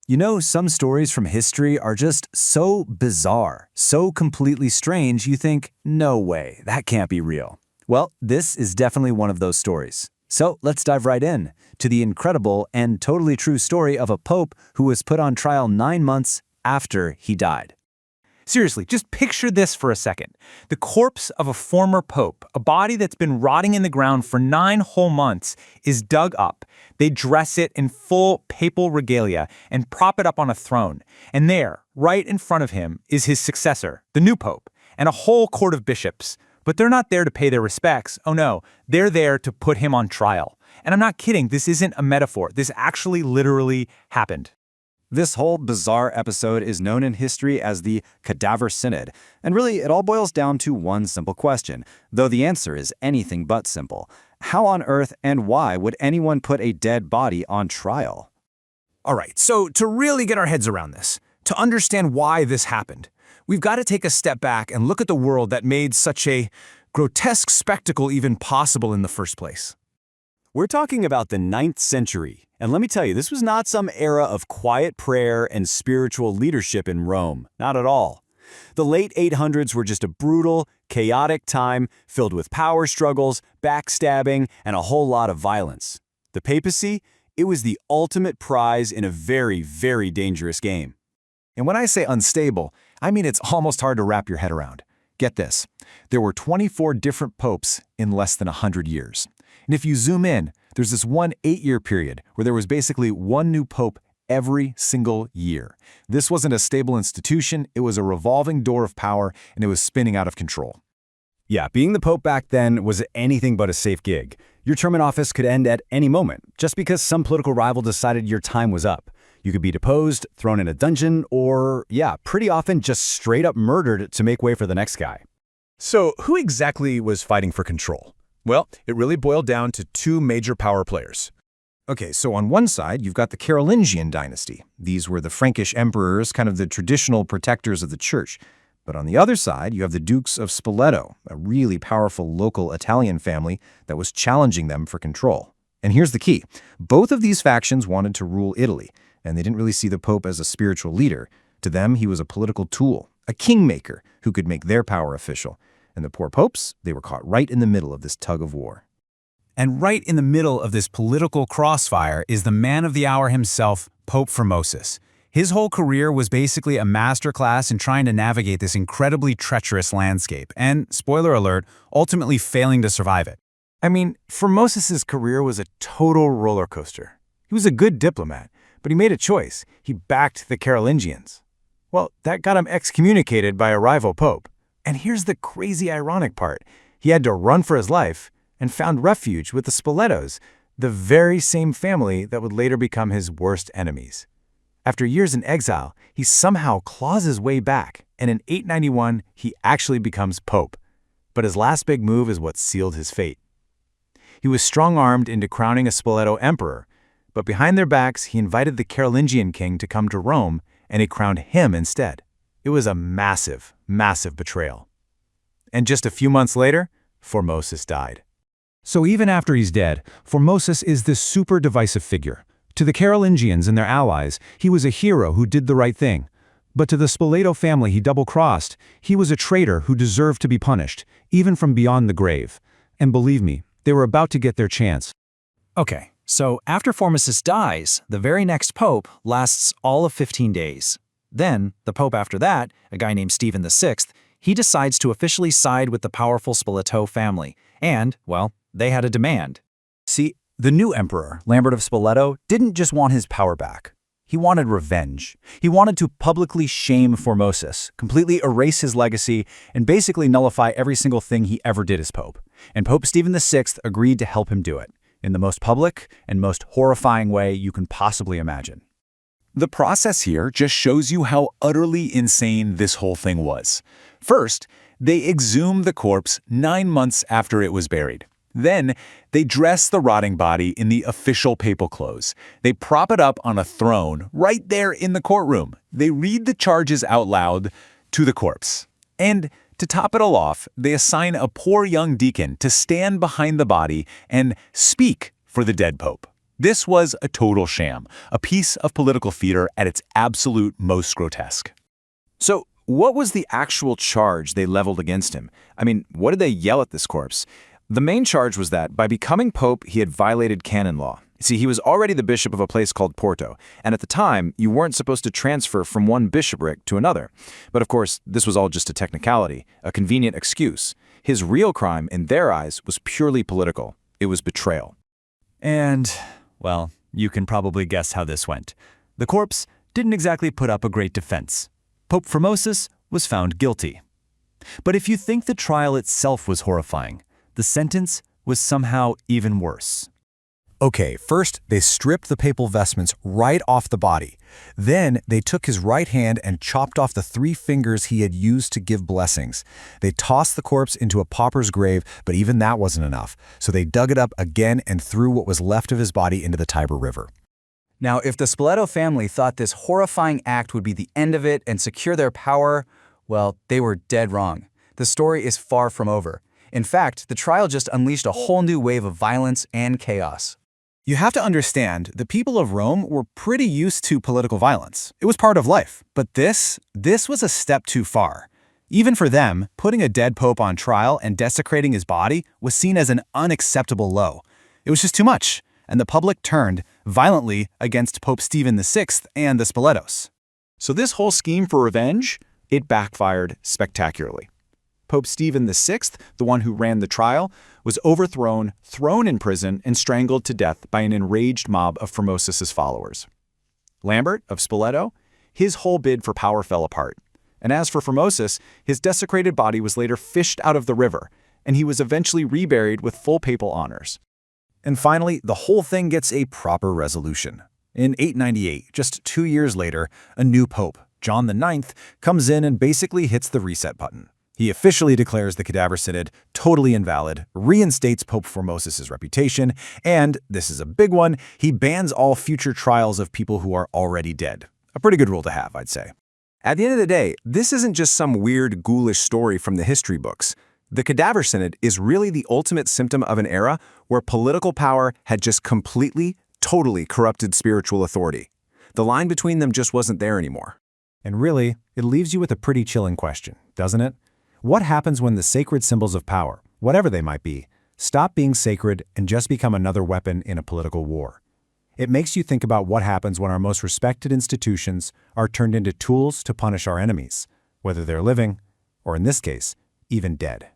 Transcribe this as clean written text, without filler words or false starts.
You know, some stories from history are just so bizarre, so completely strange, you think, no way, that can't be real. Well, this is definitely one of those stories. So let's dive right in to the incredible and totally true story of a pope who was put on trial 9 months after he died. Seriously, just picture this for a second. The corpse of a former pope, a body that's been rotting in the ground for 9 whole months, is dug up. They dress it in full papal regalia and prop it up on a throne. And there, right in front of him, is his successor, the new pope, and a whole court of bishops. But they're not there to pay their respects. Oh no, they're there to put him on trial. And I'm not kidding, this isn't a metaphor. This actually literally happened. This whole bizarre episode is known in history as the Cadaver Synod, and really it all boils down to one simple question, though the answer is anything but simple. How on earth and why would anyone put a dead body on trial? All right, so to really get our heads around this, to understand why this happened, we've got to take a step back and look at the world that made such a grotesque spectacle even possible in the first place. We're talking about the 9th century, and let me tell you, this was not some era of quiet prayer and spiritual leadership in Rome. Not at all. The late 800s were just a brutal, chaotic time filled with power struggles, backstabbing, and a whole lot of violence. The papacy, it was the ultimate prize in a very, very dangerous game. And when I say unstable, I mean it's almost hard to wrap your head around. Get this, there were 24 different popes in less than 100 years. And if you zoom in, there's this one 8-year period where there was basically one new pope every single year. This wasn't a stable institution, it was a revolving door of power, and it was spinning out of control. Yeah, being the pope back then was anything but a safe gig. Your term in office could end at any moment, just because some political rival decided your time was up. You could be deposed, thrown in a dungeon, or, yeah, pretty often just straight up murdered to make way for the next guy. So who exactly was fighting for control? Well, it really boiled down to 2 major power players. Okay, so on one side, you've got the Carolingian dynasty. These were the Frankish emperors, kind of the traditional protectors of the church. But on the other side, you have the Dukes of Spoleto, a really powerful local Italian family that was challenging them for control. And here's the key. Both of these factions wanted to rule Italy, and they didn't really see the Pope as a spiritual leader. To them, he was a political tool, a kingmaker who could make their power official. And the poor popes, they were caught right in the middle of this tug of war. And right in the middle of this political crossfire is the man of the hour himself, Pope Formosus. His whole career was basically a masterclass in trying to navigate this incredibly treacherous landscape, and, spoiler alert, ultimately failing to survive it. I mean, Formosus's career was a total roller coaster. He was a good diplomat, but he made a choice. He backed the Carolingians. Well, that got him excommunicated by a rival pope. And here's the crazy ironic part. He had to run for his life and found refuge with the Spoletos, the very same family that would later become his worst enemies. After years in exile, he somehow claws his way back, and in 891, he actually becomes pope. But his last big move is what sealed his fate. He was strong-armed into crowning a Spoleto emperor, but behind their backs, he invited the Carolingian king to come to Rome, and he crowned him instead. It was a massive, massive betrayal. And just a few months later, Formosus died. So even after he's dead, Formosus is this super divisive figure. To the Carolingians and their allies, he was a hero who did the right thing. But to the Spoleto family he double-crossed, he was a traitor who deserved to be punished, even from beyond the grave. And believe me, they were about to get their chance. Okay, so after Formosus dies, the very next pope lasts all of 15 days. Then, the pope after that, a guy named Stephen VI, he decides to officially side with the powerful Spoleto family. And, well, they had a demand. See, the new emperor, Lambert of Spoleto, didn't just want his power back. He wanted revenge. He wanted to publicly shame Formosus, completely erase his legacy, and basically nullify every single thing he ever did as pope. And Pope Stephen VI agreed to help him do it, in the most public and most horrifying way you can possibly imagine. The process here just shows you how utterly insane this whole thing was. First, they exhumed the corpse 9 months after it was buried. Then, they dress the rotting body in the official papal clothes. They prop it up on a throne right there in the courtroom. They read the charges out loud to the corpse. And to top it all off, they assign a poor young deacon to stand behind the body and speak for the dead pope. This was a total sham, a piece of political theater at its absolute most grotesque. So, what was the actual charge they leveled against him? I mean, what did they yell at this corpse? The main charge was that, by becoming pope, he had violated canon law. See, he was already the bishop of a place called Porto, and at the time, you weren't supposed to transfer from one bishopric to another. But of course, this was all just a technicality, a convenient excuse. His real crime, in their eyes, was purely political. It was betrayal. And, well, you can probably guess how this went. The corpse didn't exactly put up a great defense. Pope Formosus was found guilty. But if you think the trial itself was horrifying, the sentence was somehow even worse. Okay, first, they stripped the papal vestments right off the body. Then, they took his right hand and chopped off the 3 fingers he had used to give blessings. They tossed the corpse into a pauper's grave, but even that wasn't enough. So they dug it up again and threw what was left of his body into the Tiber River. Now, if the Spoleto family thought this horrifying act would be the end of it and secure their power, well, they were dead wrong. The story is far from over. In fact, the trial just unleashed a whole new wave of violence and chaos. You have to understand, the people of Rome were pretty used to political violence. It was part of life. But this was a step too far. Even for them, putting a dead pope on trial and desecrating his body was seen as an unacceptable low. It was just too much, and the public turned violently against Pope Stephen VI and the Spoletos. So this whole scheme for revenge, it backfired spectacularly. Pope Stephen VI, the one who ran the trial, was overthrown, thrown in prison, and strangled to death by an enraged mob of Formosus' followers. Lambert of Spoleto, his whole bid for power fell apart. And as for Formosus, his desecrated body was later fished out of the river, and he was eventually reburied with full papal honors. And finally, the whole thing gets a proper resolution. In 898, just 2 years later, a new pope, John IX, comes in and basically hits the reset button. He officially declares the Cadaver Synod totally invalid, reinstates Pope Formosus' reputation, and, this is a big one, he bans all future trials of people who are already dead. A pretty good rule to have, I'd say. At the end of the day, this isn't just some weird, ghoulish story from the history books. The Cadaver Synod is really the ultimate symptom of an era where political power had just completely, totally corrupted spiritual authority. The line between them just wasn't there anymore. And really, it leaves you with a pretty chilling question, doesn't it? What happens when the sacred symbols of power, whatever they might be, stop being sacred and just become another weapon in a political war? It makes you think about what happens when our most respected institutions are turned into tools to punish our enemies, whether they're living, or in this case, even dead.